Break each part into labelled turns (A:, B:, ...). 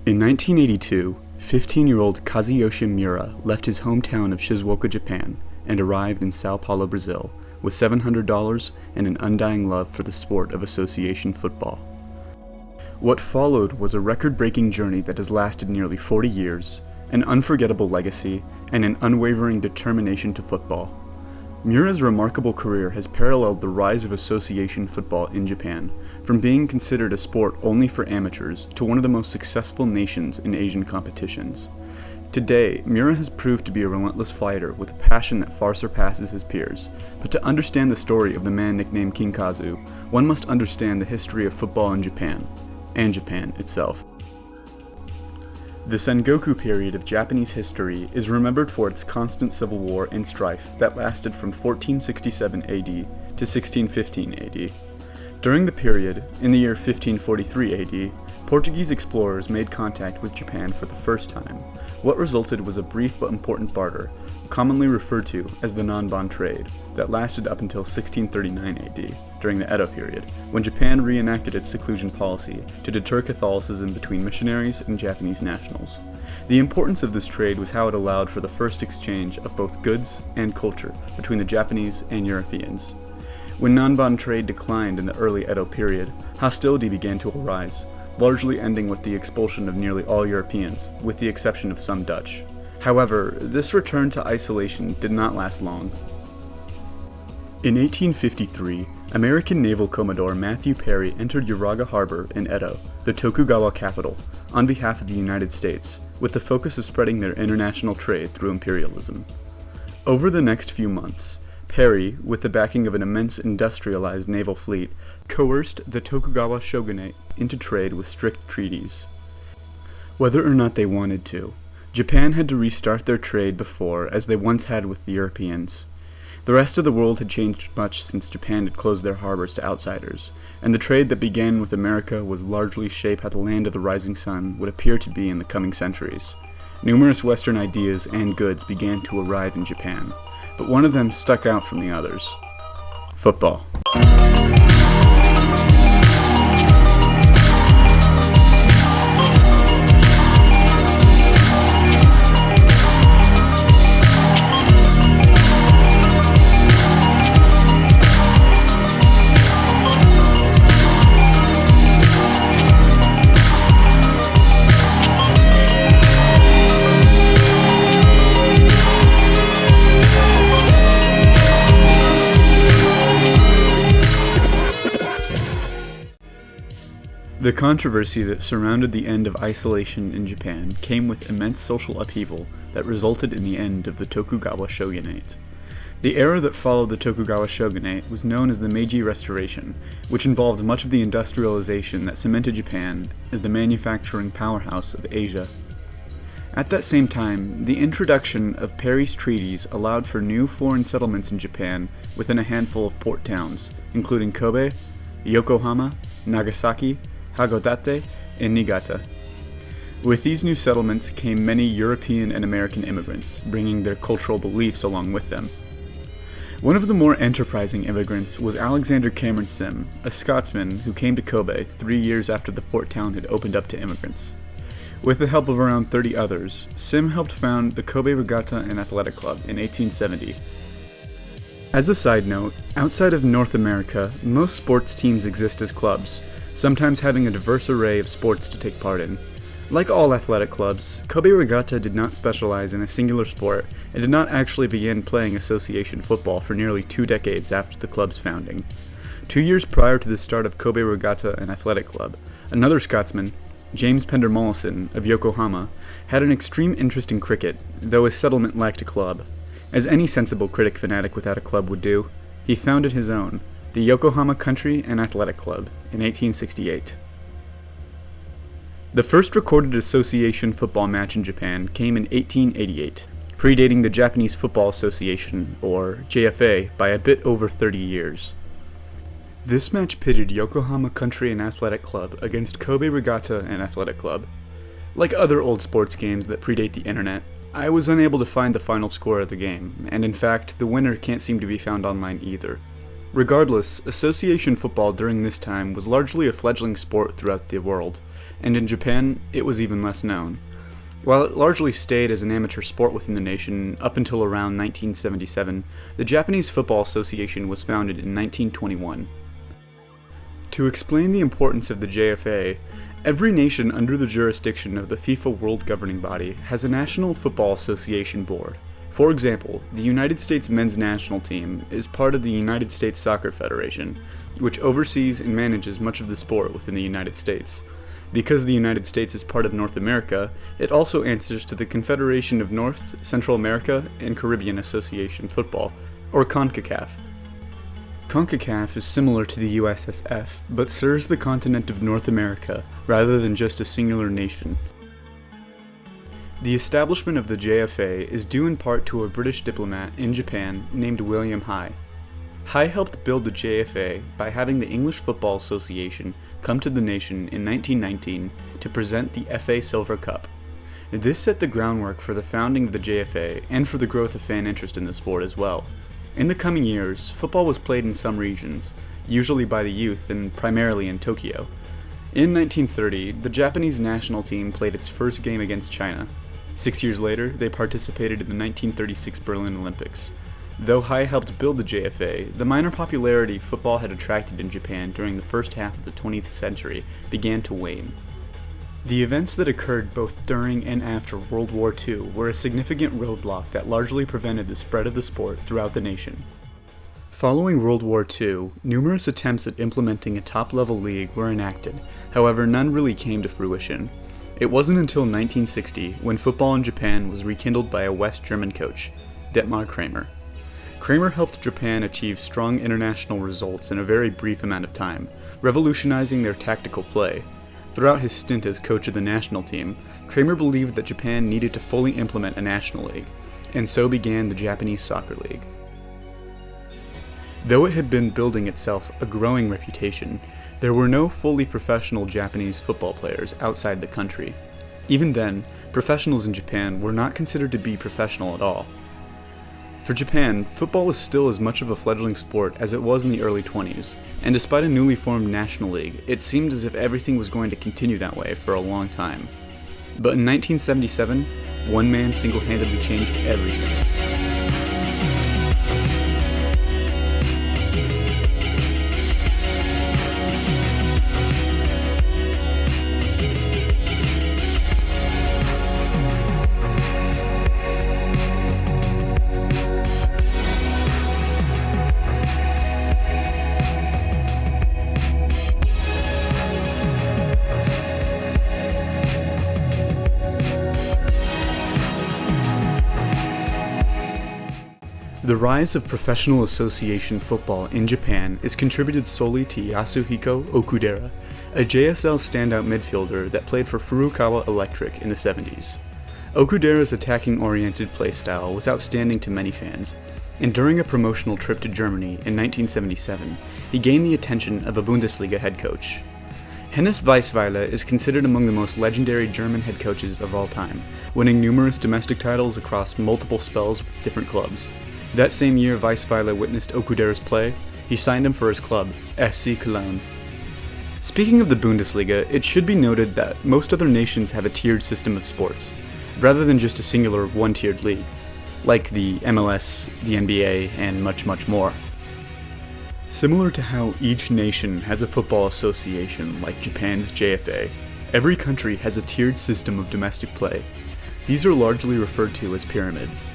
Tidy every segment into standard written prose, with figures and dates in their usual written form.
A: In 1982, 15-year-old Kazuyoshi Miura left his hometown of Shizuoka, Japan, and arrived in Sao Paulo, Brazil, with $700 and an undying love for the sport of association football. What followed was a record-breaking journey that has lasted nearly 40 years, an unforgettable legacy, and an unwavering determination to football. Miura's remarkable career has paralleled the rise of association football in Japan, from being considered a sport only for amateurs to one of the most successful nations in Asian competitions. Today, Miura has proved to be a relentless fighter with a passion that far surpasses his peers, but to understand the story of the man nicknamed King Kazu, one must understand the history of football in Japan, and Japan itself. The Sengoku period of Japanese history is remembered for its constant civil war and strife that lasted from 1467 AD to 1615 AD. During the period, in the year 1543 AD, Portuguese explorers made contact with Japan for the first time. What resulted was a brief but important barter, commonly referred to as the non-bond trade, that lasted up until 1639 AD, during the Edo period, when Japan reenacted its seclusion policy to deter Catholicism between missionaries and Japanese nationals. The importance of this trade was how it allowed for the first exchange of both goods and culture between the Japanese and Europeans. When non-bond trade declined in the early Edo period, hostility began to arise, largely ending with the expulsion of nearly all Europeans, with the exception of some Dutch. However, this return to isolation did not last long. In 1853, American Naval Commodore Matthew Perry entered Uraga Harbor in Edo, the Tokugawa capital, on behalf of the United States, with the focus of spreading their international trade through imperialism. Over the next few months, Perry, with the backing of an immense industrialized naval fleet, coerced the Tokugawa shogunate into trade with strict treaties. Whether or not they wanted to, Japan had to restart their trade before, as they once had with the Europeans. The rest of the world had changed much since Japan had closed their harbors to outsiders, and the trade that began with America would largely shape how the land of the rising sun would appear to be in the coming centuries. Numerous Western ideas and goods began to arrive in Japan, but one of them stuck out from the others: football. The controversy that surrounded the end of isolation in Japan came with immense social upheaval that resulted in the end of the Tokugawa shogunate. The era that followed the Tokugawa shogunate was known as the Meiji Restoration, which involved much of the industrialization that cemented Japan as the manufacturing powerhouse of Asia. At that same time, the introduction of Perry's treaties allowed for new foreign settlements in Japan within a handful of port towns, including Kobe, Yokohama, Nagasaki, Hakodate, and Niigata. With these new settlements came many European and American immigrants, bringing their cultural beliefs along with them. One of the more enterprising immigrants was Alexander Cameron Sim, a Scotsman who came to Kobe 3 years after the port town had opened up to immigrants. With the help of around 30 others, Sim helped found the Kobe Regatta and Athletic Club in 1870. As a side note, outside of North America, most sports teams exist as clubs, sometimes having a diverse array of sports to take part in. Like all athletic clubs, Kobe Regatta did not specialize in a singular sport and did not actually begin playing association football for nearly 2 decades after the club's founding. 2 years prior to the start of Kobe Regatta and Athletic Club, another Scotsman, James Pender Mollison of Yokohama, had an extreme interest in cricket, though his settlement lacked a club. As any sensible cricket fanatic without a club would do, he founded his own, the Yokohama Country and Athletic Club, in 1868. The first recorded association football match in Japan came in 1888, predating the Japanese Football Association, or JFA, by a bit over 30 years. This match pitted Yokohama Country and Athletic Club against Kobe Regatta and Athletic Club. Like other old sports games that predate the internet, I was unable to find the final score of the game, and in fact, the winner can't seem to be found online either. Regardless, association football during this time was largely a fledgling sport throughout the world, and in Japan, it was even less known. While it largely stayed as an amateur sport within the nation up until around 1977, the Japanese Football Association was founded in 1921. To explain the importance of the JFA, every nation under the jurisdiction of the FIFA World Governing Body has a National Football Association Board. For example, the United States men's national team is part of the United States Soccer Federation, which oversees and manages much of the sport within the United States. Because the United States is part of North America, it also answers to the Confederation of North, Central America, and Caribbean Association Football, or CONCACAF. CONCACAF is similar to the USSF, but serves the continent of North America rather than just a singular nation. The establishment of the JFA is due in part to a British diplomat in Japan named William High. High helped build the JFA by having the English Football Association come to the nation in 1919 to present the FA Silver Cup. This set the groundwork for the founding of the JFA and for the growth of fan interest in the sport as well. In the coming years, football was played in some regions, usually by the youth and primarily in Tokyo. In 1930, the Japanese national team played its first game against China. 6 years later, they participated in the 1936 Berlin Olympics. Though High helped build the JFA, the minor popularity football had attracted in Japan during the first half of the 20th century began to wane. The events that occurred both during and after World War II were a significant roadblock that largely prevented the spread of the sport throughout the nation. Following World War II, numerous attempts at implementing a top-level league were enacted, however none really came to fruition. It wasn't until 1960 when football in Japan was rekindled by a West German coach, Dietmar Kramer. Kramer helped Japan achieve strong international results in a very brief amount of time, revolutionizing their tactical play. Throughout his stint as coach of the national team, Kramer believed that Japan needed to fully implement a national league, and so began the Japanese Soccer League. Though it had been building itself a growing reputation, there were no fully professional Japanese football players outside the country. Even then, professionals in Japan were not considered to be professional at all. For Japan, football was still as much of a fledgling sport as it was in the early 20s, and despite a newly formed national league, it seemed as if everything was going to continue that way for a long time. But in 1977, one man single-handedly changed everything. The rise of professional association football in Japan is contributed solely to Yasuhiko Okudera, a JSL standout midfielder that played for Furukawa Electric in the 70s. Okudera's attacking-oriented playstyle was outstanding to many fans, and during a promotional trip to Germany in 1977, he gained the attention of a Bundesliga head coach. Hennes Weisweiler is considered among the most legendary German head coaches of all time, winning numerous domestic titles across multiple spells with different clubs. That same year Weisweiler witnessed Okudera's play, he signed him for his club, FC Cologne. Speaking of the Bundesliga, it should be noted that most other nations have a tiered system of sports, rather than just a singular one-tiered league, like the MLS, the NBA, and much, much more. Similar to how each nation has a football association like Japan's JFA, every country has a tiered system of domestic play. These are largely referred to as pyramids.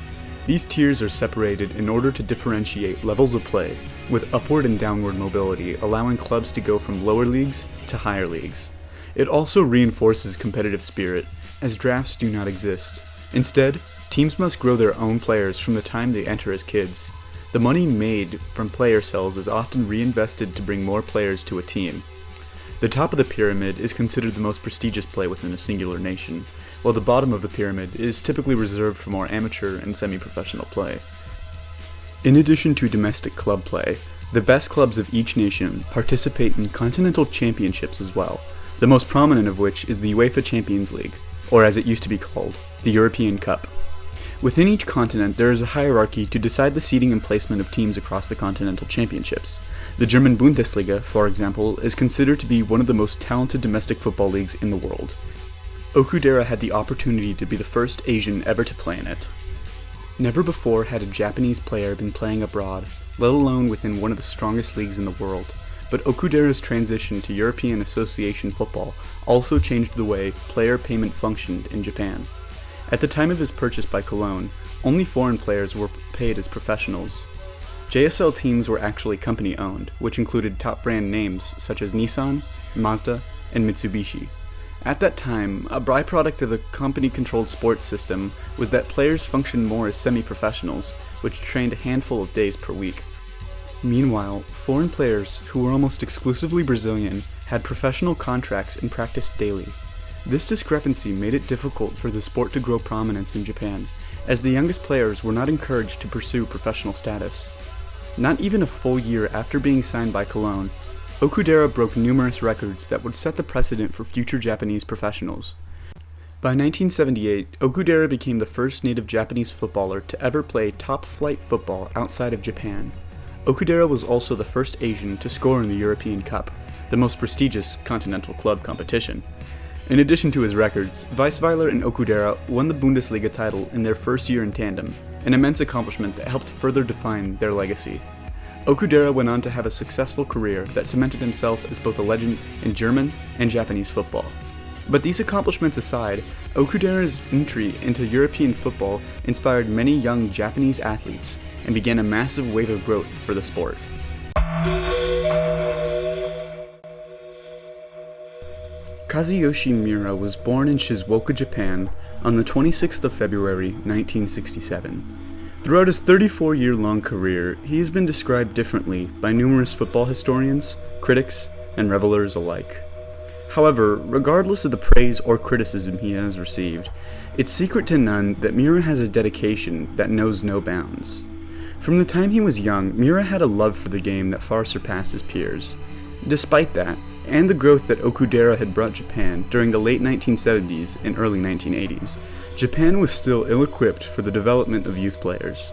A: These tiers are separated in order to differentiate levels of play, with upward and downward mobility allowing clubs to go from lower leagues to higher leagues. It also reinforces competitive spirit, as drafts do not exist. Instead, teams must grow their own players from the time they enter as kids. The money made from player sales is often reinvested to bring more players to a team. The top of the pyramid is considered the most prestigious play within a singular nation, while the bottom of the pyramid is typically reserved for more amateur and semi-professional play. In addition to domestic club play, the best clubs of each nation participate in continental championships as well, the most prominent of which is the UEFA Champions League, or as it used to be called, the European Cup. Within each continent, there is a hierarchy to decide the seeding and placement of teams across the continental championships. The German Bundesliga, for example, is considered to be one of the most talented domestic football leagues in the world. Okudera had the opportunity to be the first Asian ever to play in it. Never before had a Japanese player been playing abroad, let alone within one of the strongest leagues in the world, but Okudera's transition to European Association football also changed the way player payment functioned in Japan. At the time of his purchase by Cologne, only foreign players were paid as professionals. JSL teams were actually company-owned, which included top brand names such as Nissan, Mazda, and Mitsubishi. At that time, a byproduct of the company-controlled sports system was that players functioned more as semi-professionals, which trained a handful of days per week. Meanwhile, foreign players, who were almost exclusively Brazilian, had professional contracts and practiced daily. This discrepancy made it difficult for the sport to grow prominence in Japan, as the youngest players were not encouraged to pursue professional status. Not even a full year after being signed by Cologne, Okudera broke numerous records that would set the precedent for future Japanese professionals. By 1978, Okudera became the first native Japanese footballer to ever play top-flight football outside of Japan. Okudera was also the first Asian to score in the European Cup, the most prestigious continental club competition. In addition to his records, Weisweiler and Okudera won the Bundesliga title in their first year in tandem, an immense accomplishment that helped further define their legacy. Okudera went on to have a successful career that cemented himself as both a legend in German and Japanese football. But these accomplishments aside, Okudera's entry into European football inspired many young Japanese athletes and began a massive wave of growth for the sport. Kazuyoshi Miura was born in Shizuoka, Japan on the 26th of February, 1967. Throughout his 34-year-long career, he has been described differently by numerous football historians, critics, and revelers alike. However, regardless of the praise or criticism he has received, it's secret to none that Miura has a dedication that knows no bounds. From the time he was young, Miura had a love for the game that far surpassed his peers. Despite that, and the growth that Okudera had brought Japan during the late 1970s and early 1980s, Japan was still ill-equipped for the development of youth players.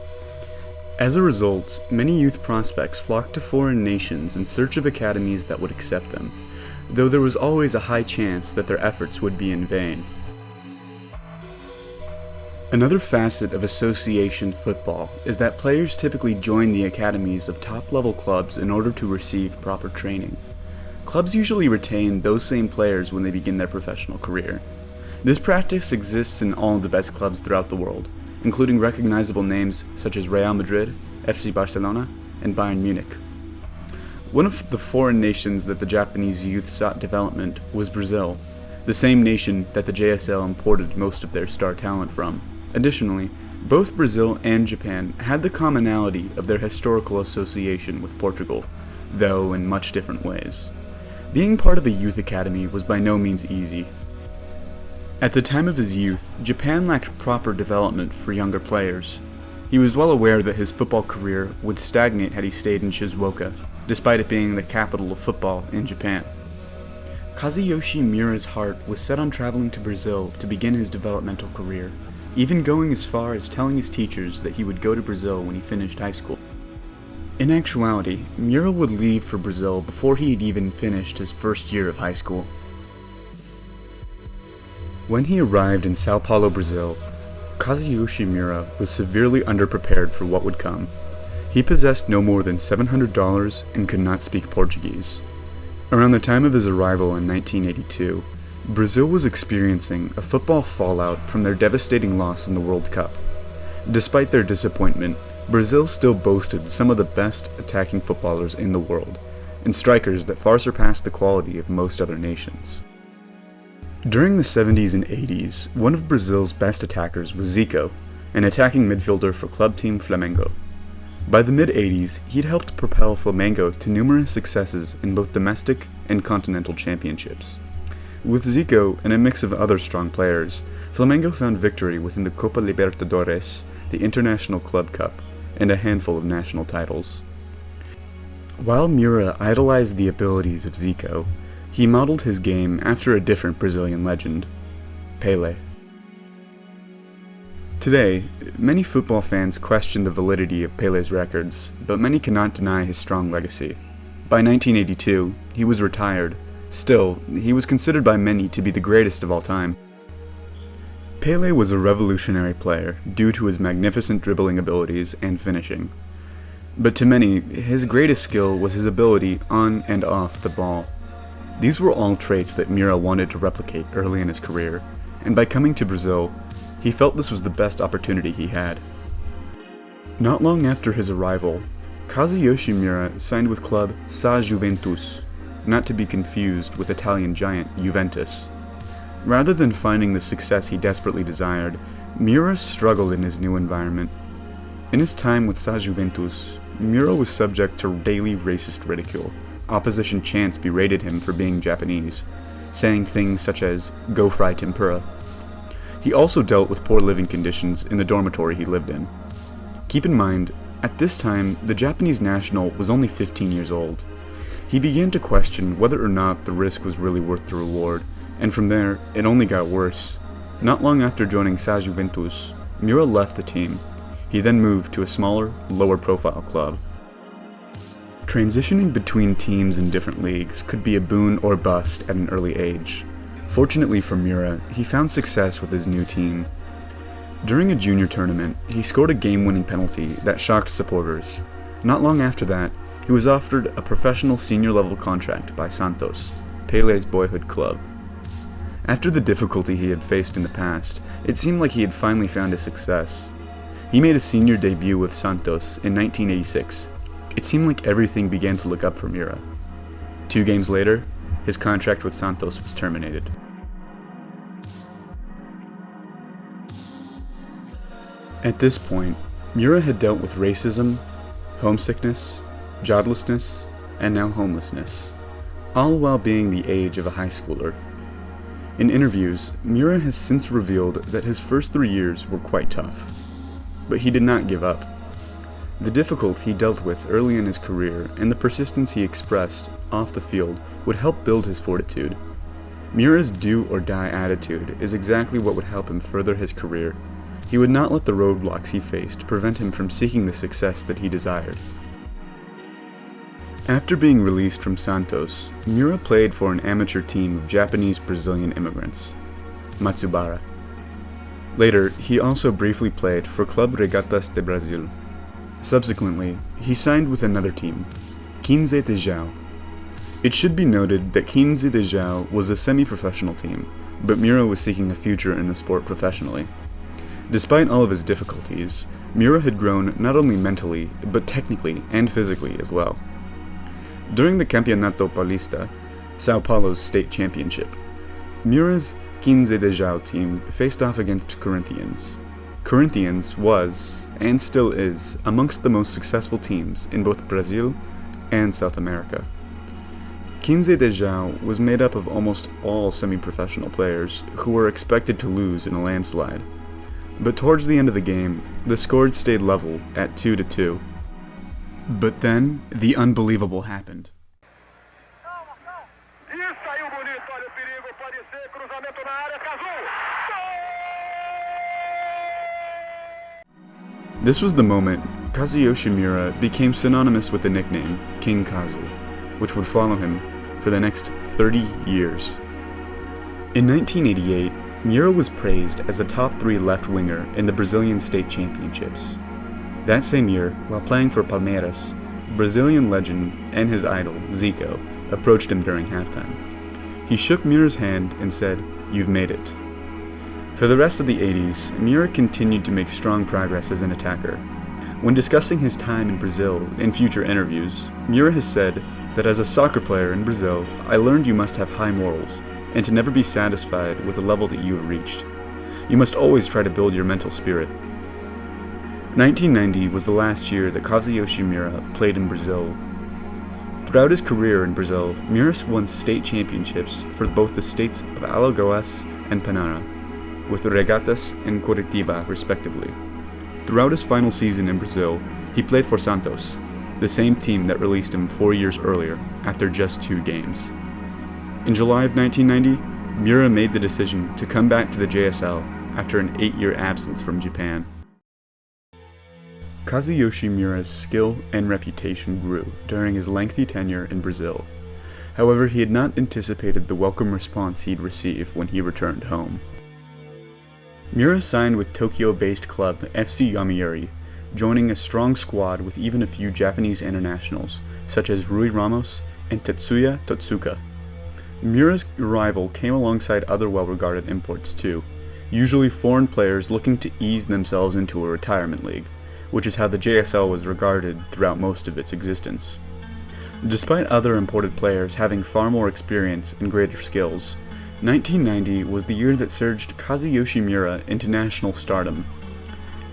A: As a result, many youth prospects flocked to foreign nations in search of academies that would accept them, though there was always a high chance that their efforts would be in vain. Another facet of association football is that players typically join the academies of top-level clubs in order to receive proper training. Clubs usually retain those same players when they begin their professional career. This practice exists in all of the best clubs throughout the world, including recognizable names such as Real Madrid, FC Barcelona, and Bayern Munich. One of the foreign nations that the Japanese youth sought development was Brazil, the same nation that the JSL imported most of their star talent from. Additionally, both Brazil and Japan had the commonality of their historical association with Portugal, though in much different ways. Being part of a youth academy was by no means easy. At the time of his youth, Japan lacked proper development for younger players. He was well aware that his football career would stagnate had he stayed in Shizuoka, despite it being the capital of football in Japan. Kazuyoshi Miura's heart was set on traveling to Brazil to begin his developmental career, even going as far as telling his teachers that he would go to Brazil when he finished high school. In actuality, Miura would leave for Brazil before he had even finished his first year of high school. When he arrived in Sao Paulo, Brazil, Kazuyoshi Miura was severely underprepared for what would come. He possessed no more than $700 and could not speak Portuguese. Around the time of his arrival in 1982, Brazil was experiencing a football fallout from their devastating loss in the World Cup. Despite their disappointment, Brazil still boasted some of the best attacking footballers in the world, and strikers that far surpassed the quality of most other nations. During the 70s and 80s, one of Brazil's best attackers was Zico, an attacking midfielder for club team Flamengo. By the mid-80s, he'd helped propel Flamengo to numerous successes in both domestic and continental championships. With Zico and a mix of other strong players, Flamengo found victory within the Copa Libertadores, the International Club Cup, and a handful of national titles. While Miura idolized the abilities of Zico, he modeled his game after a different Brazilian legend, Pelé. Today, many football fans question the validity of Pele's records, but many cannot deny his strong legacy. By 1982, he was retired. Still, he was considered by many to be the greatest of all time. Pele was a revolutionary player due to his magnificent dribbling abilities and finishing. But to many, his greatest skill was his ability on and off the ball. These were all traits that Miura wanted to replicate early in his career, and by coming to Brazil, he felt this was the best opportunity he had. Not long after his arrival, Kazuyoshi Miura signed with club Sa Juventus, not to be confused with Italian giant Juventus. Rather than finding the success he desperately desired, Miura struggled in his new environment. In his time with Sa Juventus, Miura was subject to daily racist ridicule. Opposition chants berated him for being Japanese, saying things such as, "Go fry tempura." He also dealt with poor living conditions in the dormitory he lived in. Keep in mind, at this time, the Japanese national was only 15 years old. He began to question whether or not the risk was really worth the reward, and from there, it only got worse. Not long after joining Sa Juventus, Miura left the team. He then moved to a smaller, lower-profile club. Transitioning between teams in different leagues could be a boon or bust at an early age. Fortunately for Miura, he found success with his new team. During a junior tournament, he scored a game-winning penalty that shocked supporters. Not long after that, he was offered a professional senior-level contract by Santos, Pele's boyhood club. After the difficulty he had faced in the past, it seemed like he had finally found his success. He made a senior debut with Santos in 1986. It seemed like everything began to look up for Miura. 2 games later, his contract with Santos was terminated. At this point, Miura had dealt with racism, homesickness, joblessness, and now homelessness, all while being the age of a high schooler. In interviews, Miura has since revealed that his first 3 years were quite tough, but he did not give up. The difficulty he dealt with early in his career and the persistence he expressed off the field would help build his fortitude. Miura's do-or-die attitude is exactly what would help him further his career. He would not let the roadblocks he faced prevent him from seeking the success that he desired. After being released from Santos, Miura played for an amateur team of Japanese-Brazilian immigrants, Matsubara. Later, he also briefly played for Club Regatas de Brasil. Subsequently, he signed with another team, 15 de Jau. It should be noted that 15 de Jau was a semi-professional team, but Miura was seeking a future in the sport professionally. Despite all of his difficulties, Miura had grown not only mentally, but technically and physically as well. During the Campeonato Paulista, Sao Paulo's state championship, Miura's 15 de Jau team faced off against Corinthians. Corinthians was, and still is, amongst the most successful teams in both Brazil and South America. 15 de Jau was made up of almost all semi-professional players who were expected to lose in a landslide. But towards the end of the game, the score stayed level at 2-2. But then, the unbelievable happened. This was the moment Kazuyoshi Miura became synonymous with the nickname King Kazu, which would follow him for the next 30 years. In 1988, Miura was praised as a top 3 left winger in the Brazilian state championships. That same year, while playing for Palmeiras, Brazilian legend and his idol, Zico, approached him during halftime. He shook Miura's hand and said, "You've made it." For the rest of the 80s, Miura continued to make strong progress as an attacker. When discussing his time in Brazil in future interviews, Miura has said that as a soccer player in Brazil, I learned you must have high morals, and to never be satisfied with the level that you have reached. You must always try to build your mental spirit. 1990 was the last year that Kazuyoshi Miura played in Brazil. Throughout his career in Brazil, Miura won state championships for both the states of Alagoas and Pará, with Regatas and Coritiba respectively. Throughout his final season in Brazil, he played for Santos, the same team that released him 4 years earlier after just 2 games. In July of 1990, Miura made the decision to come back to the JSL after an 8-year absence from Japan. Kazuyoshi Miura's skill and reputation grew during his lengthy tenure in Brazil. However, he had not anticipated the welcome response he'd receive when he returned home. Miura signed with Tokyo-based club FC Yomiuri, joining a strong squad with even a few Japanese internationals, such as Rui Ramos and Tetsuya Totsuka. Miura's arrival came alongside other well-regarded imports too, usually foreign players looking to ease themselves into a retirement league, which is how the JSL was regarded throughout most of its existence. Despite other imported players having far more experience and greater skills, 1990 was the year that surged Kazuyoshi Miura into national stardom.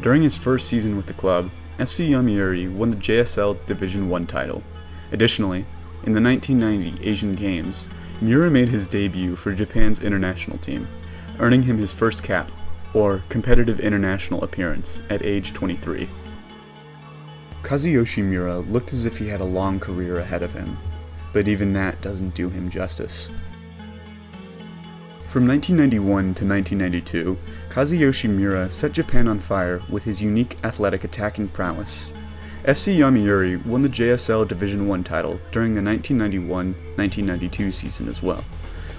A: During his first season with the club, FC Yomiuri won the JSL Division I title. Additionally, in the 1990 Asian Games, Miura made his debut for Japan's international team, earning him his first cap, or competitive international appearance, at age 23. Kazuyoshi Miura looked as if he had a long career ahead of him, but even that doesn't do him justice. From 1991 to 1992, Kazuyoshi Miura set Japan on fire with his unique athletic attacking prowess. FC Yomiuri won the JSL Division I title during the 1991-1992 season as well,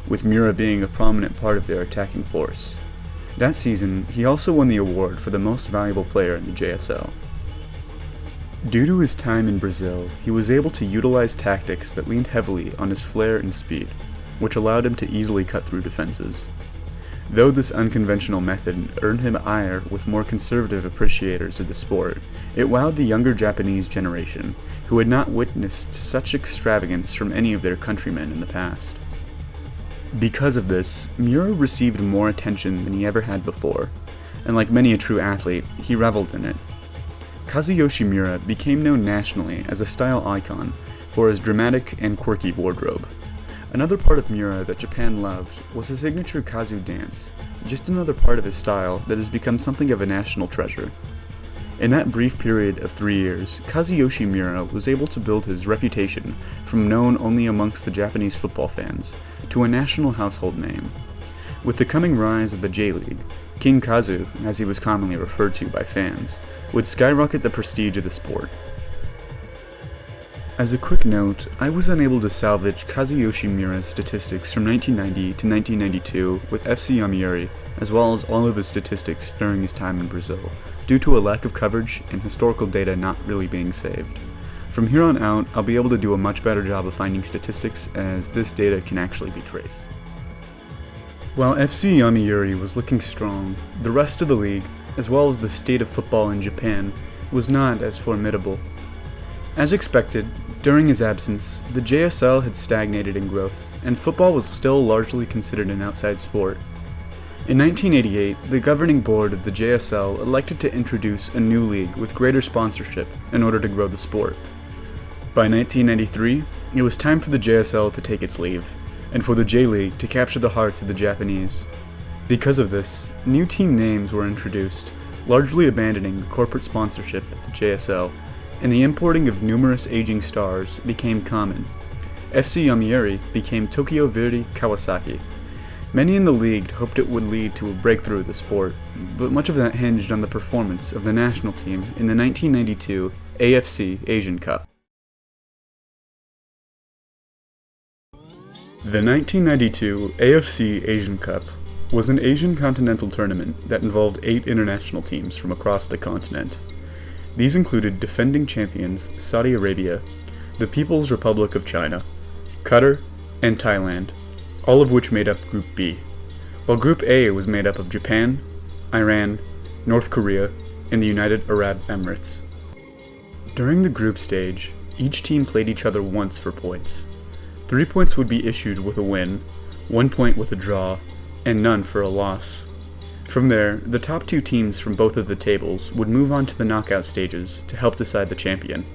A: with Miura being a prominent part of their attacking force. That season, he also won the award for the most valuable player in the JSL. Due to his time in Brazil, he was able to utilize tactics that leaned heavily on his flair and speed, which allowed him to easily cut through defenses. Though this unconventional method earned him ire with more conservative appreciators of the sport, it wowed the younger Japanese generation, who had not witnessed such extravagance from any of their countrymen in the past. Because of this, Miura received more attention than he ever had before, and like many a true athlete, he reveled in it. Kazuyoshi Miura became known nationally as a style icon for his dramatic and quirky wardrobe. Another part of Miura that Japan loved was his signature Kazu dance, just another part of his style that has become something of a national treasure. In that brief period of 3 years, Kazuyoshi Miura was able to build his reputation from known only amongst the Japanese football fans to a national household name. With the coming rise of the J-League, King Kazu, as he was commonly referred to by fans, would skyrocket the prestige of the sport. As a quick note, I was unable to salvage Kazuyoshi Miura's statistics from 1990 to 1992 with FC Yomiuri, as well as all of his statistics during his time in Brazil, due to a lack of coverage and historical data not really being saved. From here on out, I'll be able to do a much better job of finding statistics, as this data can actually be traced. While FC Yomiuri was looking strong, the rest of the league, as well as the state of football in Japan, was not as formidable. As expected, during his absence, the JSL had stagnated in growth, and football was still largely considered an outside sport. In 1988, the governing board of the JSL elected to introduce a new league with greater sponsorship in order to grow the sport. By 1993, it was time for the JSL to take its leave, and for the J-League to capture the hearts of the Japanese. Because of this, new team names were introduced, largely abandoning the corporate sponsorship of the JSL, and the importing of numerous aging stars became common. FC Yomiuri became Tokyo Verdy Kawasaki. Many in the league hoped it would lead to a breakthrough of the sport, but much of that hinged on the performance of the national team in the 1992 AFC Asian Cup. The 1992 AFC Asian Cup was an Asian continental tournament that involved 8 international teams from across the continent. These included defending champions Saudi Arabia, the People's Republic of China, Qatar, and Thailand, all of which made up Group B, while Group A was made up of Japan, Iran, North Korea, and the United Arab Emirates. During the group stage, each team played each other once for points. 3 points would be issued with a win, 1 point with a draw, and none for a loss. From there, the top 2 teams from both of the tables would move on to the knockout stages to help decide the champion.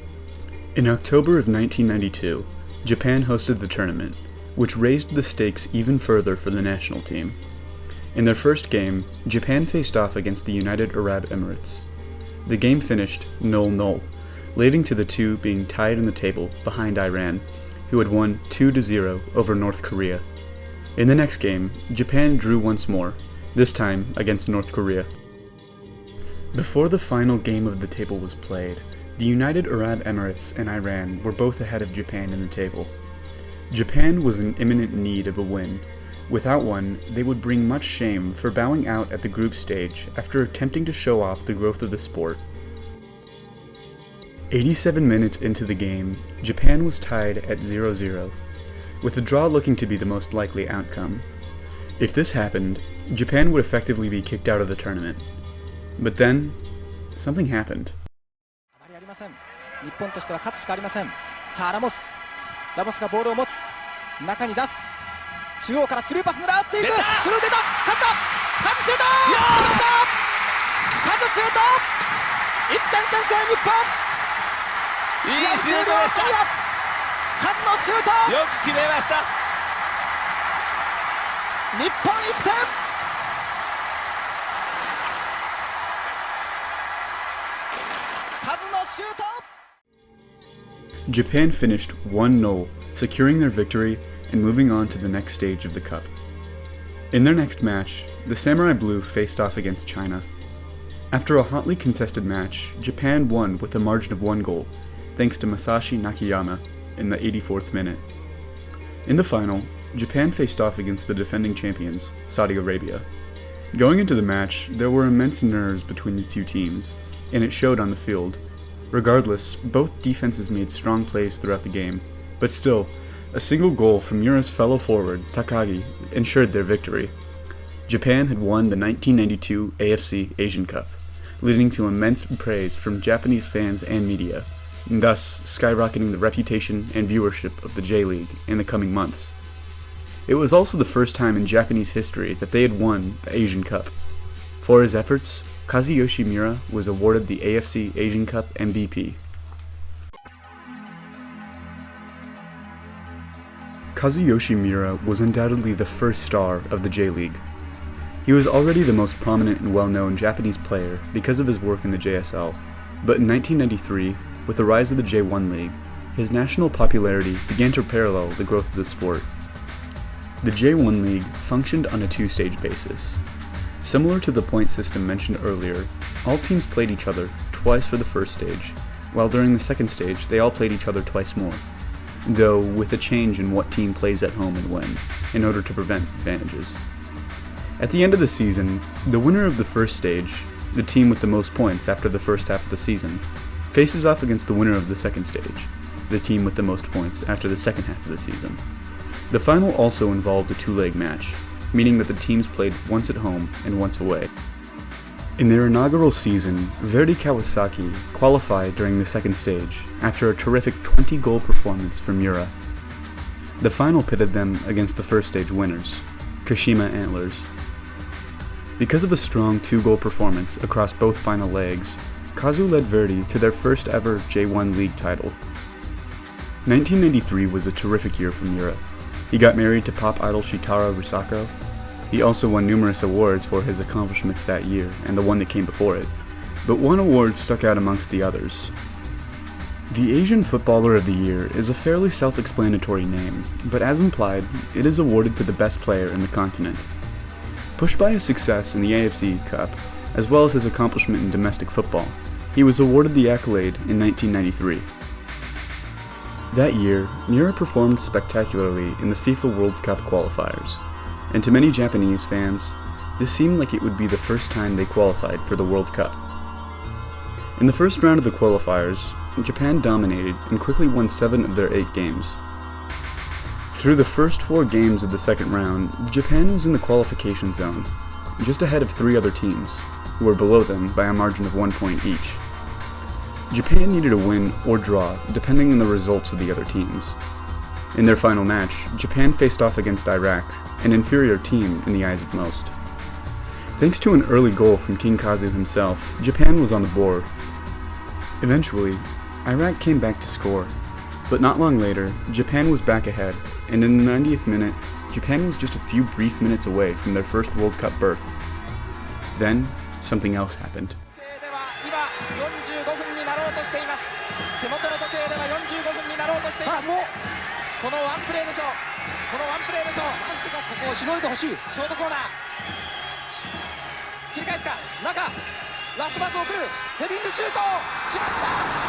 A: In October of 1992, Japan hosted the tournament, which raised the stakes even further for the national team. In their first game, Japan faced off against the United Arab Emirates. The game finished 0-0, leading to the two being tied in the table behind Iran, who had won 2-0 over North Korea. In the next game, Japan drew once more, this time against North Korea. Before the final game of the table was played, the United Arab Emirates and Iran were both ahead of Japan in the table. Japan was in imminent need of a win. Without one, they would bring much shame for bowing out at the group stage after attempting to show off the growth of the sport. 87 minutes into the game, Japan was tied at 0-0, with the draw looking to be the most likely outcome. If this happened, Japan would effectively be kicked out of the tournament. But then, something happened.
B: 日本としては勝つしかありません。さあラモスがボールを持つ。中に出す。中央からスルーパス狙っていく。スルー出た。カズシュート。決まった。カズシュート。1点先制日本。いいシュートでした。カズのシュート。よく決めました。日本1点。カズのシュート。
A: Japan finished 1-0, securing their victory and moving on to the next stage of the Cup. In their next match, the Samurai Blue faced off against China. After a hotly contested match, Japan won with a margin of 1 goal, thanks to Masashi Nakayama in the 84th minute. In the final, Japan faced off against the defending champions, Saudi Arabia. Going into the match, there were immense nerves between the two teams, and it showed on the field. Regardless, both defenses made strong plays throughout the game, but still, a single goal from Miura's fellow forward, Takagi, ensured their victory. Japan had won the 1992 AFC Asian Cup, leading to immense praise from Japanese fans and media, and thus skyrocketing the reputation and viewership of the J-League in the coming months. It was also the first time in Japanese history that they had won the Asian Cup. For his efforts, Kazuyoshi Miura was awarded the AFC Asian Cup MVP. Kazuyoshi Miura was undoubtedly the first star of the J-League. He was already the most prominent and well-known Japanese player because of his work in the JSL, but in 1993, with the rise of the J1 League, his national popularity began to parallel the growth of the sport. The J1 League functioned on a two-stage basis. Similar to the point system mentioned earlier, all teams played each other twice for the first stage, while during the second stage they all played each other twice more, though with a change in what team plays at home and when, in order to prevent advantages. At the end of the season, the winner of the first stage, the team with the most points after the first half of the season, faces off against the winner of the second stage, the team with the most points after the second half of the season. The final also involved a two-leg match, meaning that the teams played once at home and once away. In their inaugural season, Verdy Kawasaki qualified during the second stage after a terrific 20-goal performance from Miura. The final pitted them against the first stage winners, Kashima Antlers. Because of a strong 2-goal performance across both final legs, Kazu led Verdy to their first ever J1 League title. 1993 was a terrific year for Miura. He got married to pop idol Shitara Risako. He also won numerous awards for his accomplishments that year and the one that came before it, but one award stuck out amongst the others. The Asian Footballer of the Year is a fairly self-explanatory name, but as implied, it is awarded to the best player in the continent. Pushed by his success in the AFC Cup, as well as his accomplishment in domestic football, he was awarded the accolade in 1993. That year, Miura performed spectacularly in the FIFA World Cup qualifiers, and to many Japanese fans, this seemed like it would be the first time they qualified for the World Cup. In the first round of the qualifiers, Japan dominated and quickly won 7 of their 8 games. Through the first 4 games of the second round, Japan was in the qualification zone, just ahead of 3 other teams, who were below them by a margin of 1 point each. Japan needed a win or draw, depending on the results of the other teams. In their final match, Japan faced off against Iraq, an inferior team in the eyes of most. Thanks to an early goal from King Kazu himself, Japan was on the board. Eventually, Iraq came back to score, but not long later, Japan was back ahead, and in the 90th minute, Japan was just a few brief minutes away from their first World Cup berth. Then, something else happened.
B: 手元の時計では45分になろうとしています。もうこのワンプレーでしょう。このワンプレーでしょう。なんとかここをしのいでほしい。ショートコーナー。切り返すか中ラストパスを送るヘディングシュート決まった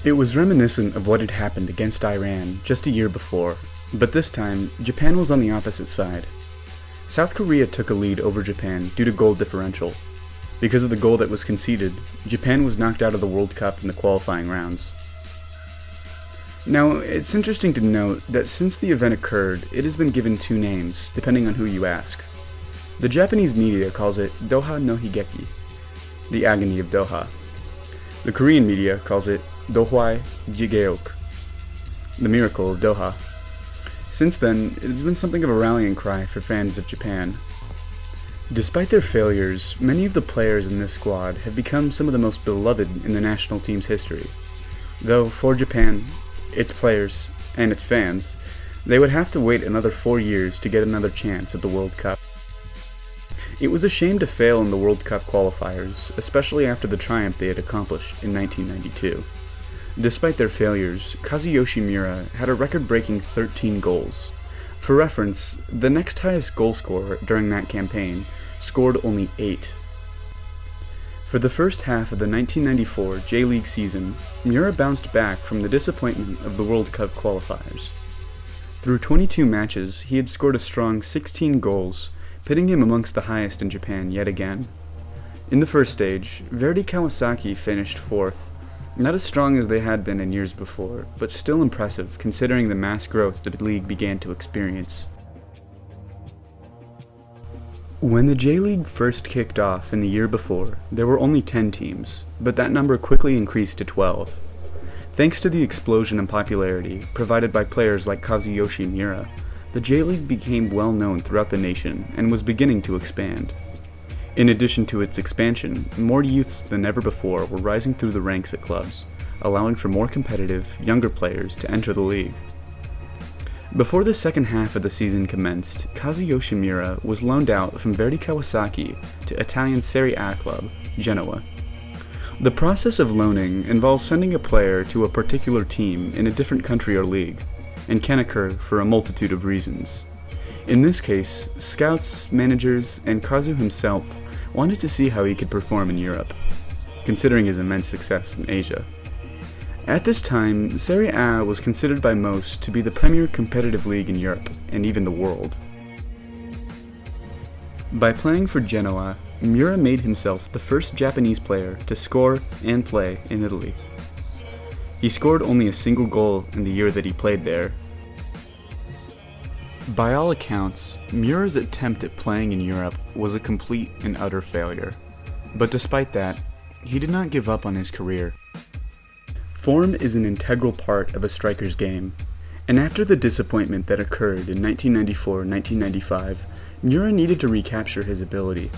A: It was reminiscent of what had happened against Iran just a year before, but this time, Japan was on the opposite side. South Korea took a lead over Japan due to goal differential. Because of the goal that was conceded, Japan was knocked out of the World Cup in the qualifying rounds. Now, it's interesting to note that since the event occurred, it has been given two names, depending on who you ask. The Japanese media calls it Doha no Higeki, the agony of Doha. The Korean media calls it Dohwai Jigeok, the miracle of Doha. Since then, it has been something of a rallying cry for fans of Japan. Despite their failures, many of the players in this squad have become some of the most beloved in the national team's history. Though, for Japan, its players, and its fans, they would have to wait another 4 years to get another chance at the World Cup. It was a shame to fail in the World Cup qualifiers, especially after the triumph they had accomplished in 1992. Despite their failures, Kazuyoshi Miura had a record-breaking 13 goals. For reference, the next highest goal scorer during that campaign scored only 8. For the first half of the 1994 J-League season, Miura bounced back from the disappointment of the World Cup qualifiers. Through 22 matches, he had scored a strong 16 goals, pitting him amongst the highest in Japan yet again. In the first stage, Verdy Kawasaki finished 4th, not as strong as they had been in years before, but still impressive considering the mass growth the league began to experience. When the J-League first kicked off in the year before, there were only 10 teams, but that number quickly increased to 12. Thanks to the explosion in popularity provided by players like Kazuyoshi Miura, the J-League became well known throughout the nation and was beginning to expand. In addition to its expansion, more youths than ever before were rising through the ranks at clubs, allowing for more competitive, younger players to enter the league. Before the second half of the season commenced, Kazuyoshi Miura was loaned out from Verdy Kawasaki to Italian Serie A club, Genoa. The process of loaning involves sending a player to a particular team in a different country or league, and can occur for a multitude of reasons. In this case, scouts, managers, and Kazu himself wanted to see how he could perform in Europe, considering his immense success in Asia. At this time, Serie A was considered by most to be the premier competitive league in Europe, and even the world. By playing for Genoa, Miura made himself the first Japanese player to score and play in Italy. He scored only a single goal in the year that he played there. By all accounts, Miura's attempt at playing in Europe was a complete and utter failure. But despite that, he did not give up on his career. Form is an integral part of a striker's game, and after the disappointment that occurred in 1994-1995, Miura needed to recapture his ability.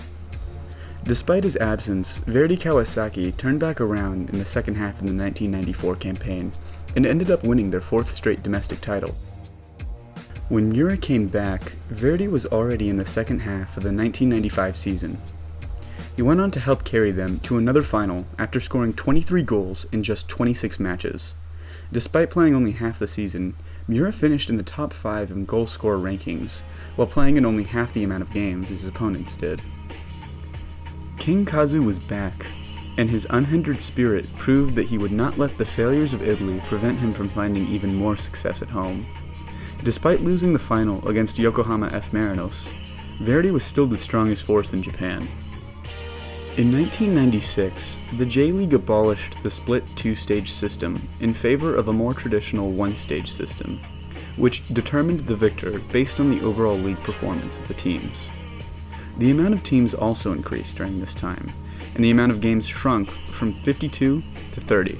A: Despite his absence, Verdy Kawasaki turned back around in the second half of the 1994 campaign and ended up winning their 4th straight domestic title. When Miura came back, Verdy was already in the second half of the 1995 season. He went on to help carry them to another final after scoring 23 goals in just 26 matches. Despite playing only half the season, Miura finished in the top 5 in goal scorer rankings, while playing in only half the amount of games his opponents did. King Kazu was back, and his unhindered spirit proved that he would not let the failures of Italy prevent him from finding even more success at home. Despite losing the final against Yokohama F. Marinos, Verdy was still the strongest force in Japan. In 1996, the J-League abolished the split 2-stage system in favor of a more traditional 1-stage system, which determined the victor based on the overall league performance of the teams. The amount of teams also increased during this time, and the amount of games shrunk from 52 to 30.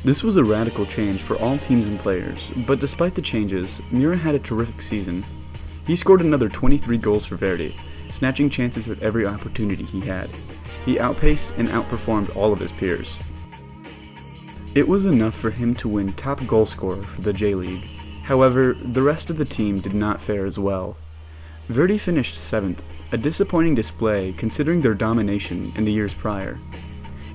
A: This was a radical change for all teams and players, but despite the changes, Miura had a terrific season. He scored another 23 goals for Verdy, snatching chances at every opportunity he had. He outpaced and outperformed all of his peers. It was enough for him to win top goalscorer for the J-League. However, the rest of the team did not fare as well. Verdy finished 7th, a disappointing display considering their domination in the years prior.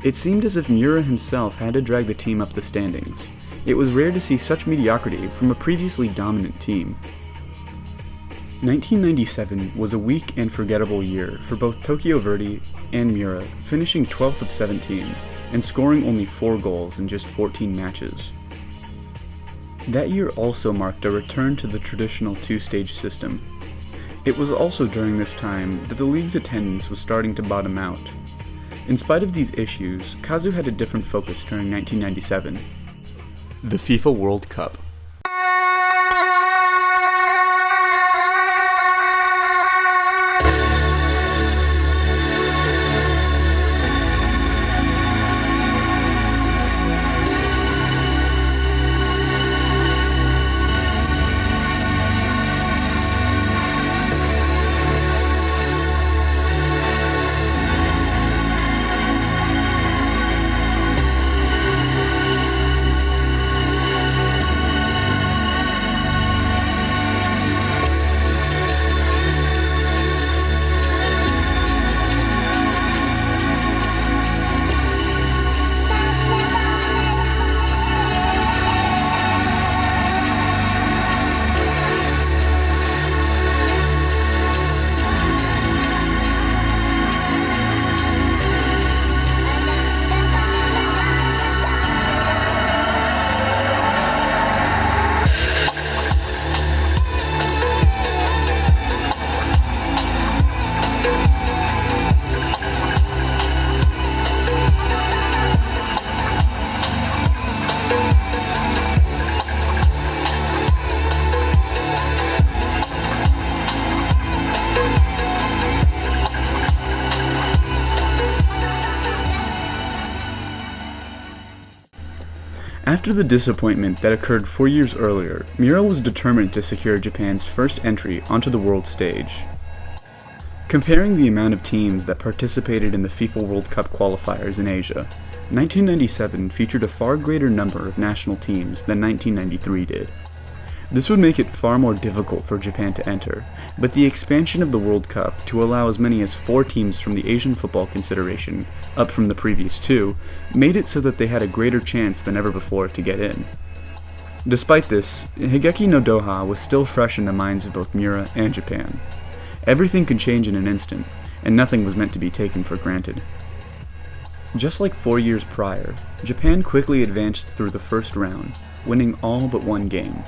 A: It seemed as if Miura himself had to drag the team up the standings. It was rare to see such mediocrity from a previously dominant team. 1997 was a weak and forgettable year for both Tokyo Verdy and Miura, finishing 12th of 17 and scoring only 4 goals in just 14 matches. That year also marked a return to the traditional two-stage system. It was also during this time that the league's attendance was starting to bottom out. In spite of these issues, Kazu had a different focus during 1997. The FIFA World Cup. After the disappointment that occurred 4 years earlier, Miura was determined to secure Japan's first entry onto the world stage. Comparing the amount of teams that participated in the FIFA World Cup qualifiers in Asia, 1997 featured a far greater number of national teams than 1993 did. This would make it far more difficult for Japan to enter, but the expansion of the World Cup to allow as many as 4 teams from the Asian Football Confederation, up from the previous 2, made it so that they had a greater chance than ever before to get in. Despite this, Higeki no Doha was still fresh in the minds of both Miura and Japan. Everything could change in an instant, and nothing was meant to be taken for granted. Just like 4 years prior, Japan quickly advanced through the first round, winning all but one game.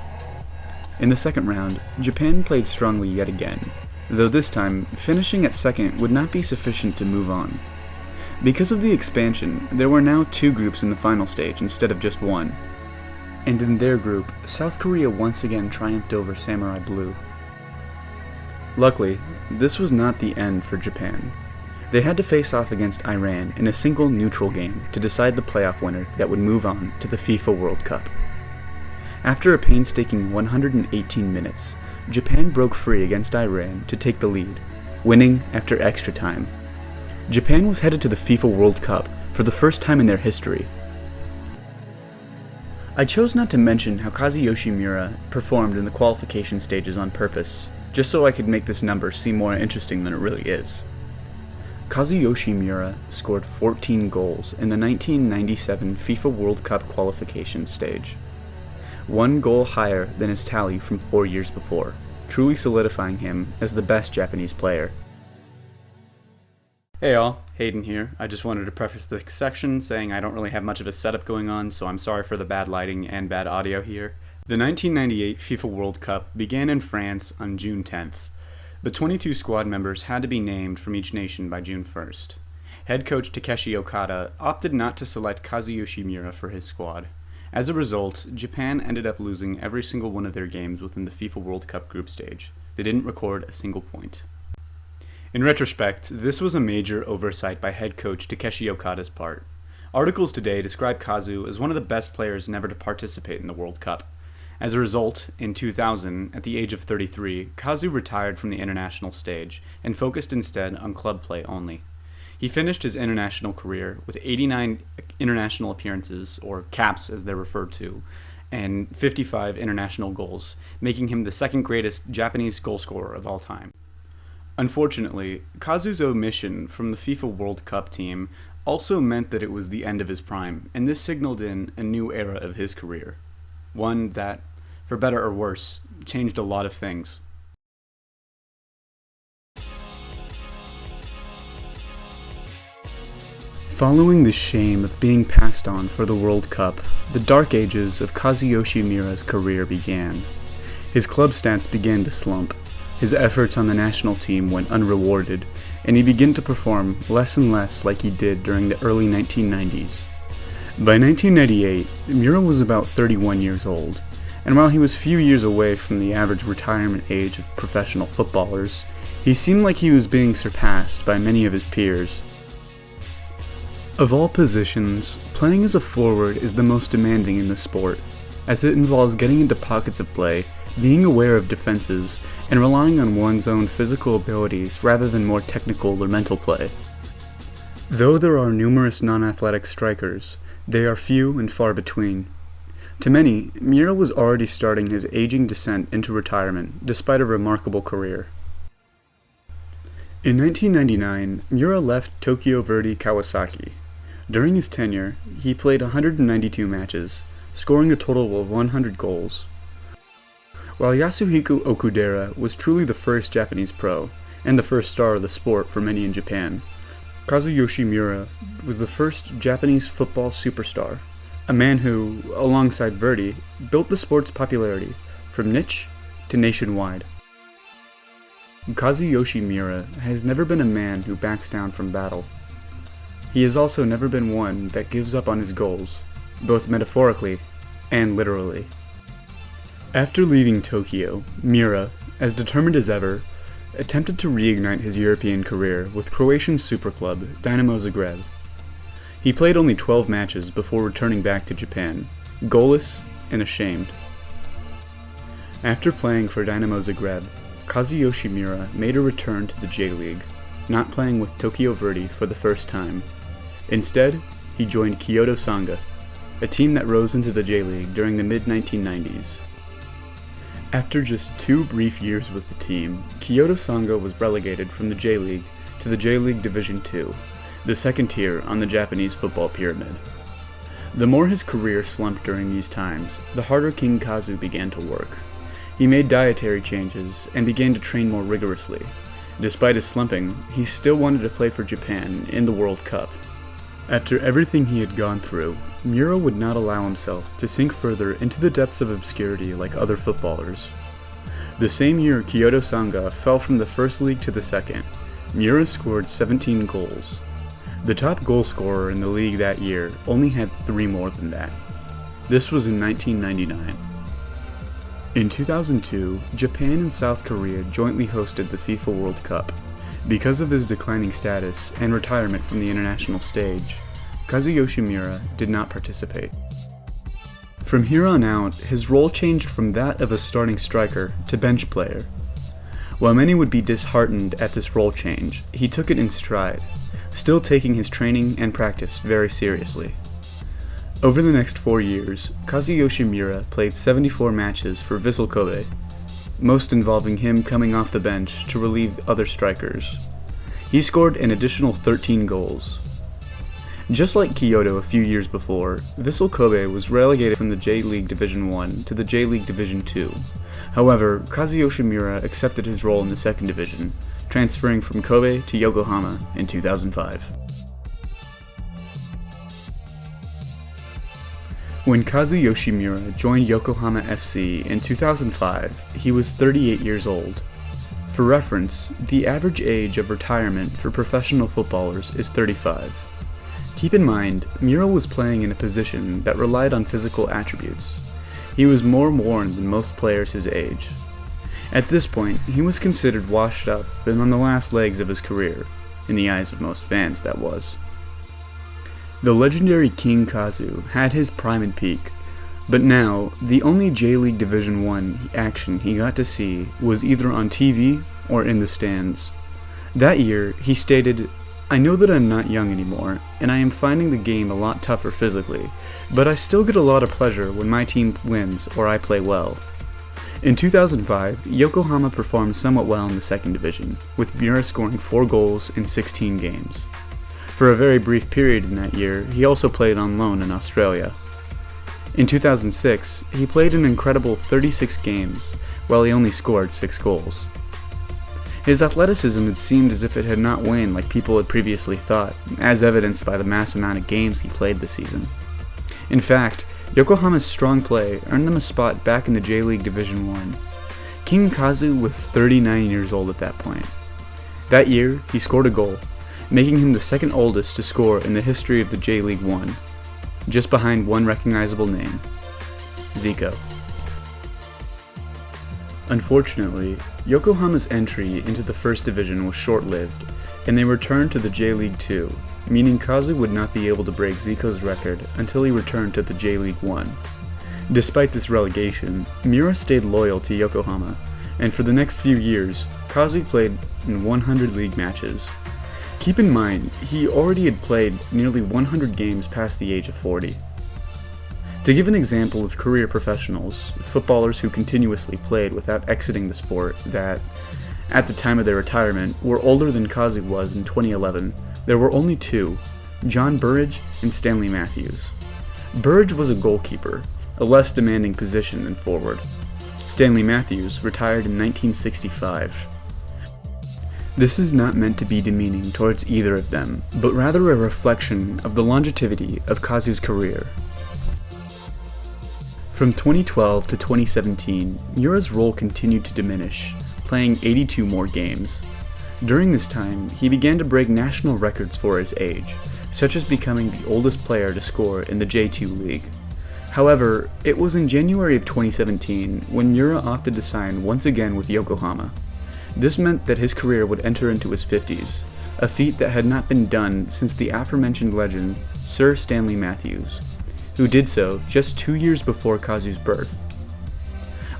A: In the second round, Japan played strongly yet again, though this time, finishing at second would not be sufficient to move on. Because of the expansion, there were now 2 groups in the final stage instead of just 1. And in their group, South Korea once again triumphed over Samurai Blue. Luckily, this was not the end for Japan. They had to face off against Iran in a single neutral game to decide the playoff winner that would move on to the FIFA World Cup. After a painstaking 118 minutes, Japan broke free against Iran to take the lead, winning after extra time. Japan was headed to the FIFA World Cup for the first time in their history. I chose not to mention how Kazuyoshi Miura performed in the qualification stages on purpose, just so I could make this number seem more interesting than it really is. Kazuyoshi Miura scored 14 goals in the 1997 FIFA World Cup qualification stage. 1 goal higher than his tally from 4 years before, truly solidifying him as the best Japanese player. Hey all, Hayden here. I just wanted to preface this section saying I don't really have much of a setup going on, so I'm sorry for the bad lighting and bad audio here. The 1998 FIFA World Cup began in France on June 10th, but 22 squad members had to be named from each nation by June 1st. Head coach Takeshi Okada opted not to select Kazuyoshi Miura for his squad. As a result, Japan ended up losing every single one of their games within the FIFA World Cup group stage. They didn't record a single point. In retrospect, this was a major oversight by head coach Takeshi Okada's part. Articles today describe Kazu as one of the best players never to participate in the World Cup. As a result, in 2000, at the age of 33, Kazu retired from the international stage and focused instead on club play only. He finished his international career with 89 international appearances, or caps as they're referred to, and 55 international goals, making him the second greatest Japanese goal scorer of all time. Unfortunately, Kazu's omission from the FIFA World Cup team also meant that it was the end of his prime, and this signaled in a new era of his career. One that, for better or worse, changed a lot of things. Following the shame of being passed on for the World Cup, the dark ages of Kazuyoshi Miura's career began. His club stats began to slump, his efforts on the national team went unrewarded, and he began to perform less and less like he did during the early 1990s. By 1998, Miura was about 31 years old, and while he was few years away from the average retirement age of professional footballers, he seemed like he was being surpassed by many of his peers. Of all positions, playing as a forward is the most demanding in the sport, as it involves getting into pockets of play, being aware of defenses, and relying on one's own physical abilities rather than more technical or mental play. Though there are numerous non-athletic strikers, they are few and far between. To many, Miura was already starting his aging descent into retirement, despite a remarkable career. In 1999, Miura left Tokyo Verdy Kawasaki. During his tenure, he played 192 matches, scoring a total of 100 goals. While Yasuhiko Okudera was truly the first Japanese pro, and the first star of the sport for many in Japan, Kazuyoshi Miura was the first Japanese football superstar, a man who, alongside Verdy, built the sport's popularity from niche to nationwide. Kazuyoshi Miura has never been a man who backs down from battle. He has also never been one that gives up on his goals, both metaphorically and literally. After leaving Tokyo, Miura, as determined as ever, attempted to reignite his European career with Croatian superclub Dinamo Zagreb. He played only 12 matches before returning back to Japan, goalless and ashamed. After playing for Dinamo Zagreb, Kazuyoshi Miura made a return to the J-League, not playing with Tokyo Verdy for the first time. Instead, he joined Kyoto Sanga, a team that rose into the J-League during the mid-1990s. After just 2 brief years with the team, Kyoto Sanga was relegated from the J-League to the J-League Division II, the second tier on the Japanese football pyramid. The more his career slumped during these times, the harder King Kazu began to work. He made dietary changes and began to train more rigorously. Despite his slumping, he still wanted to play for Japan in the World Cup. After everything he had gone through, Miura would not allow himself to sink further into the depths of obscurity like other footballers. The same year Kyoto Sanga fell from the first league to the second, Miura scored 17 goals. The top goal scorer in the league that year only had 3 more than that. This was in 1999. In 2002, Japan and South Korea jointly hosted the FIFA World Cup. Because of his declining status and retirement from the international stage, Kazuyoshi Miura did not participate. From here on out, his role changed from that of a starting striker to bench player. While many would be disheartened at this role change, he took it in stride, still taking his training and practice very seriously. Over the next 4 years, Kazuyoshi Miura played 74 matches for VIII Kobe, most involving him coming off the bench to relieve other strikers. He scored an additional 13 goals. Just like Kyoto a few years before, VIII Kobe was relegated from the J-League Division I to the J-League Division II. However, Kazuyoshi Miura accepted his role in the second division, transferring from Kobe to Yokohama in 2005. When Kazuyoshi Miura joined Yokohama FC in 2005, he was 38 years old. For reference, the average age of retirement for professional footballers is 35. Keep in mind, Miura was playing in a position that relied on physical attributes. He was more worn than most players his age. At this point, he was considered washed up and on the last legs of his career, in the eyes of most fans, that was. The legendary King Kazu had his prime and peak, but now, the only J-League Division I action he got to see was either on TV or in the stands. That year, he stated, "I know that I'm not young anymore, and I am finding the game a lot tougher physically, but I still get a lot of pleasure when my team wins or I play well. In 2005, Yokohama performed somewhat well in the second division, with Miura scoring 4 goals in 16 games. For a very brief period in that year, he also played on loan in Australia. In 2006, he played an incredible 36 games, while he only scored 6 goals. His athleticism had seemed as if it had not waned like people had previously thought, as evidenced by the mass amount of games he played this season. In fact, Yokohama's strong play earned them a spot back in the J-League Division 1. King Kazu was 39 years old at that point. That year, he scored a goal, making him the second oldest to score in the history of the J-League 1, just behind one recognizable name, Zico. Unfortunately, Yokohama's entry into the first division was short-lived, and they returned to the J-League 2, meaning Kazu would not be able to break Zico's record until he returned to the J-League 1. Despite this relegation, Miura stayed loyal to Yokohama, and for the next few years, Kazu played in 100 league matches. Keep in mind, he already had played nearly 100 games past the age of 40. To give an example of career professionals, footballers who continuously played without exiting the sport that, at the time of their retirement, were older than Kazu was in 2011, there were only 2, John Burridge and Stanley Matthews. Burridge was a goalkeeper, a less demanding position than forward. Stanley Matthews retired in 1965. This is not meant to be demeaning towards either of them, but rather a reflection of the longevity of Kazu's career. From 2012 to 2017, Miura's role continued to diminish, playing 82 more games. During this time, he began to break national records for his age, such as becoming the oldest player to score in the J2 League. However, it was in January of 2017 when Miura opted to sign once again with Yokohama. This meant that his career would enter into his 50s, a feat that had not been done since the aforementioned legend, Sir Stanley Matthews, who did so just 2 years before Kazu's birth.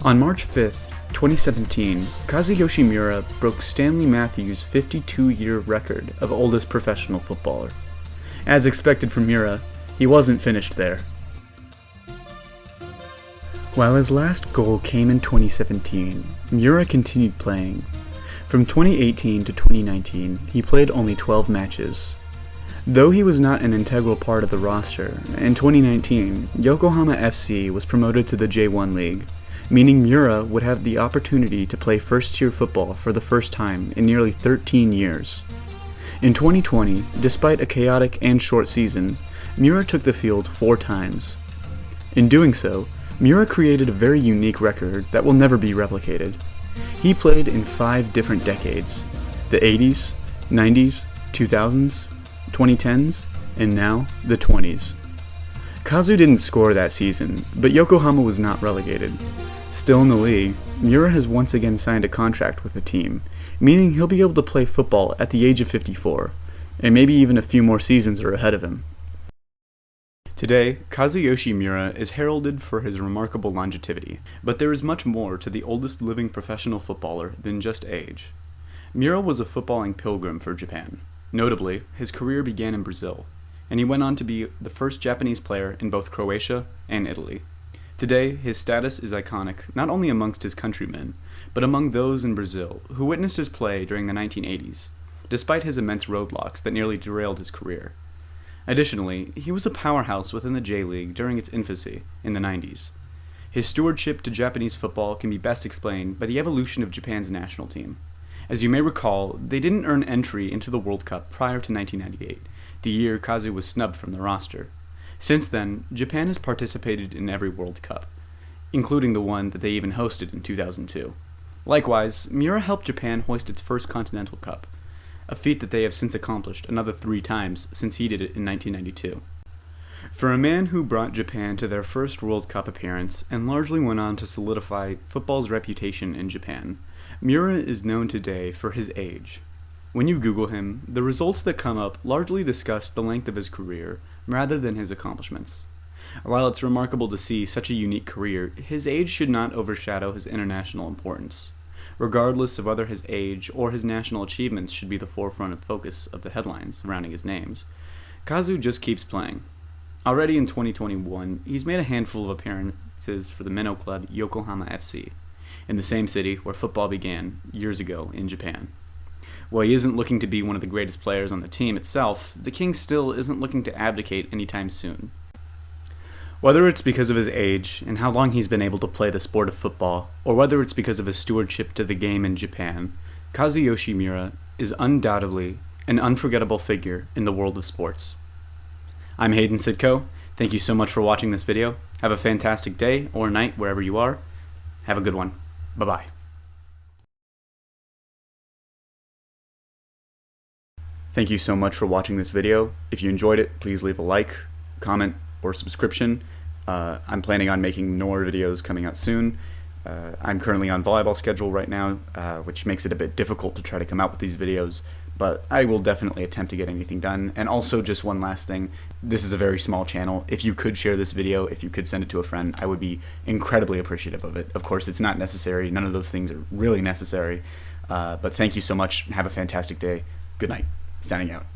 A: On March 5th, 2017, Kazuyoshi Miura broke Stanley Matthews' 52-year record of oldest professional footballer. As expected from Miura, he wasn't finished there. While his last goal came in 2017, Miura continued playing. From 2018 to 2019, he played only 12 matches. Though he was not an integral part of the roster, in 2019, Yokohama FC was promoted to the J1 League, meaning Miura would have the opportunity to play first-tier football for the first time in nearly 13 years. In 2020, despite a chaotic and short season, Miura took the field 4 times. In doing so, Miura created a very unique record that will never be replicated. He played in 5 different decades: the 80s, 90s, 2000s, 2010s, and now the 20s. Kazu didn't score that season, but Yokohama was not relegated. Still in the league, Miura has once again signed a contract with the team, meaning he'll be able to play football at the age of 54, and maybe even a few more seasons are ahead of him. Today, Kazuyoshi Miura is heralded for his remarkable longevity, but there is much more to the oldest living professional footballer than just age. Miura was a footballing pilgrim for Japan. Notably, his career began in Brazil, and he went on to be the first Japanese player in both Croatia and Italy. Today, his status is iconic not only amongst his countrymen, but among those in Brazil who witnessed his play during the 1980s, despite his immense roadblocks that nearly derailed his career. Additionally, he was a powerhouse within the J-League during its infancy in the 90s. His stewardship to Japanese football can be best explained by the evolution of Japan's national team. As you may recall, they didn't earn entry into the World Cup prior to 1998, the year Kazu was snubbed from the roster. Since then, Japan has participated in every World Cup, including the one that they even hosted in 2002. Likewise, Miura helped Japan hoist its first Continental Cup, a feat that they have since accomplished another 3 times since he did it in 1992. For a man who brought Japan to their first World Cup appearance and largely went on to solidify football's reputation in Japan, Miura is known today for his age. When you Google him, the results that come up largely discuss the length of his career rather than his accomplishments. While it's remarkable to see such a unique career, his age should not overshadow his international importance. Regardless of whether his age or his national achievements should be the forefront of focus of the headlines surrounding his names, Kazu just keeps playing. Already in 2021, he's made a handful of appearances for the minnow club Yokohama FC. in the same city where football began years ago in Japan. While he isn't looking to be one of the greatest players on the team itself, the king still isn't looking to abdicate anytime soon. Whether it's because of his age and how long he's been able to play the sport of football, or whether it's because of his stewardship to the game in Japan, Kazuyoshi Miura is undoubtedly an unforgettable figure in the world of sports. I'm Hayden Sidko. Thank you so much for watching this video. Have a fantastic day or night wherever you are. Have a good one. Bye-bye. Thank you so much for watching this video. If you enjoyed it, please leave a like, comment, or subscription. I'm planning on making more videos coming out soon. I'm currently on volleyball schedule right now, which makes it a bit difficult to try to come out with these videos, but I will definitely attempt to get anything done. And also, just one last thing, this is a very small channel. If you could share this video, if you could send it to a friend, I would be incredibly appreciative of it. Of course, it's not necessary. None of those things are really necessary, but thank you so much. Have a fantastic day. Good night. Signing out.